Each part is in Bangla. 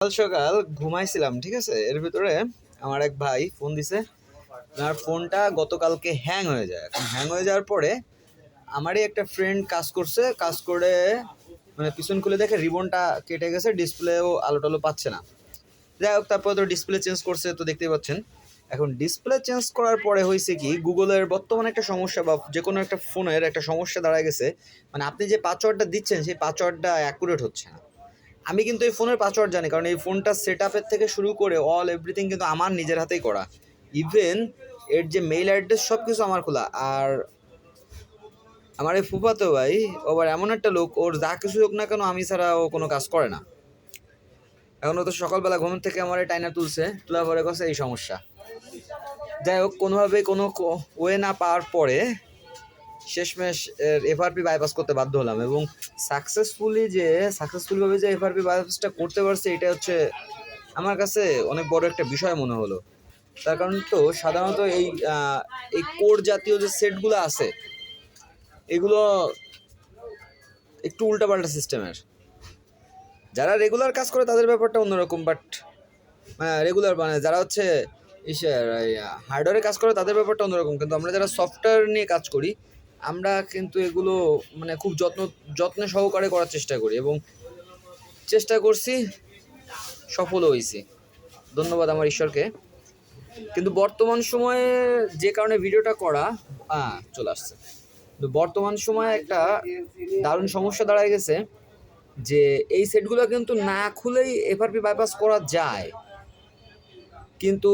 সকাল সকাল ঘুমাইছিলাম, ঠিক আছে। এর ভিতরে আমার এক ভাই ফোন দিছে। আর ফোনটা গতকালকে হ্যাং হয়ে যায়। এখন হ্যাং হয়ে যাওয়ার পরে আমারই একটা ফ্রেন্ড কাজ করছে, কাজ করে মানে পিছন খুলে দেখে রিবনটা কেটে গেছে, ডিসপ্লেও আলো টালো পাচ্ছে না। যাই হোক, তারপরে তো ডিসপ্লে চেঞ্জ করছে, তো দেখতেই পাচ্ছেন। এখন ডিসপ্লে চেঞ্জ করার পরে হয়েছে কি, গুগলের বর্তমানে একটা সমস্যা বা যে কোনো একটা ফোনের একটা সমস্যা দাঁড়ায় গেছে, মানে আপনি যে পাসওয়ার্ডটা দিচ্ছেন সেই পাসওয়ার্ডটা অ্যাকুরেট হচ্ছে না। আমি কিন্তু এই ফোনের পাসওয়ার্ড জানি, কারণ এই ফোনটা সেট আপের থেকে শুরু করে অল এভরিথিং কিন্তু আমার নিজের হাতেই করা। ইভেন এর যে মেইল অ্যাড্রেস সব কিছু আমার খোলা। আর আমার এই ফুফাতো ভাই আবার এমন একটা লোক, ওর যা কিছু হোক না কেন আমি ছাড়া ও কোনো কাজ করে না। এখন ও তো সকালবেলা ঘুম থেকে আমার টাইনা তুলছে, তোলার পরে কাছে এই সমস্যা। যাই হোক, কোনোভাবে কোনো ওয়ে না পাওয়ার পরে শেষমেশ এফআরপি বাইপাস করতে বাধ্য হলাম, এবং সাকসেসফুলিভাবে যে এফআরপি বাইপাসটা করতে পারছে, এটা হচ্ছে আমার কাছে অনেক বড় একটা বিষয় মনে হলো। তার কারণ তো সাধারণত এই কোর জাতীয় যে সেটগুলো আছে, এগুলো একটু উল্টাপাল্টা সিস্টেমের। যারা রেগুলার কাজ করে তাদের ব্যাপারটা অন্যরকম, বাট রেগুলার মানে যারা হচ্ছে হার্ডওয়্যারে কাজ করে তাদের ব্যাপারটা অন্যরকম। কিন্তু আমরা যারা সফটওয়্যার নিয়ে কাজ করি, আমরা কিন্তু এগুলো মানে খুব যত্ন সহকারে করার চেষ্টা করি, এবং চেষ্টা করছি, সফলও হয়েছি। ধন্যবাদ আমার ঈশ্বরকে। কিন্তু বর্তমান সময়ে যে কারণে ভিডিওটা করা চলে আসছে, তো বর্তমান সময়ে একটা দারুণ সমস্যা দাঁড়ায় গেছে যে এই সেটগুলো কিন্তু না খুলেই এফআরপি বাইপাস করা যায়। কিন্তু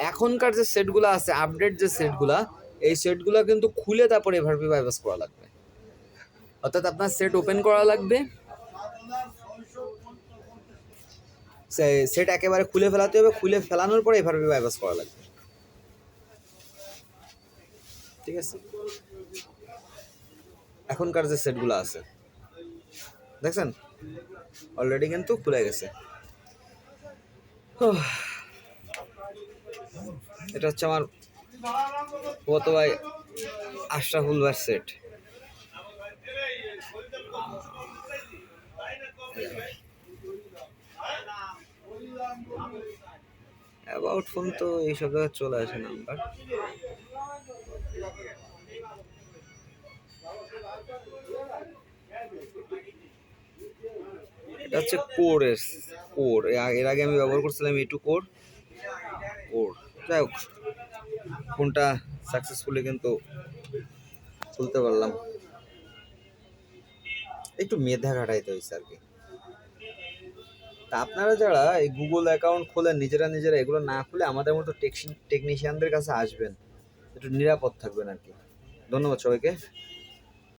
এখনকার যে সেটগুলো আছে, আপডেট যে সেটগুলো, এই সেটগুলো কিন্তু খুলে তারপরে এফআরপি বাইপাস করা লাগবে। অর্থাৎ আপনার সেট ওপেন করা লাগবে, সেট একেবারে খুলে ফেলাতে হবে, খুলে ফেলানোর পরে এফআরপি বাইপাস করা লাগবে, ঠিক আছে। এখনকার যে সেটগুলো আছে দেখছেন, অলরেডি কিন্তু খুলে গেছে। এটা হচ্ছে আমার কত ভাই আশরাফুল ভাই সেট। অ্যাবাউট ফোন তো এইসব জায়গায় চলে আসে নাম্বার। এটা হচ্ছে কোর। এর আগে আমি ব্যবহার করছিলাম A2 কোর। যাই হোক, ফোনটা সাকসেসফুলি কিন্তু খুলতে পারলাম। একটু মেধা ঘাটাইতে হয়েছে আর কি। তা আপনারা যারা এই গুগল অ্যাকাউন্ট খোলেন নিজেরা এগুলো না খুলে আমাদের মতো টেকনিশিয়ানদের কাছে আসবেন, একটু নিরাপদ থাকবেন আর কি। ধন্যবাদ সবাইকে।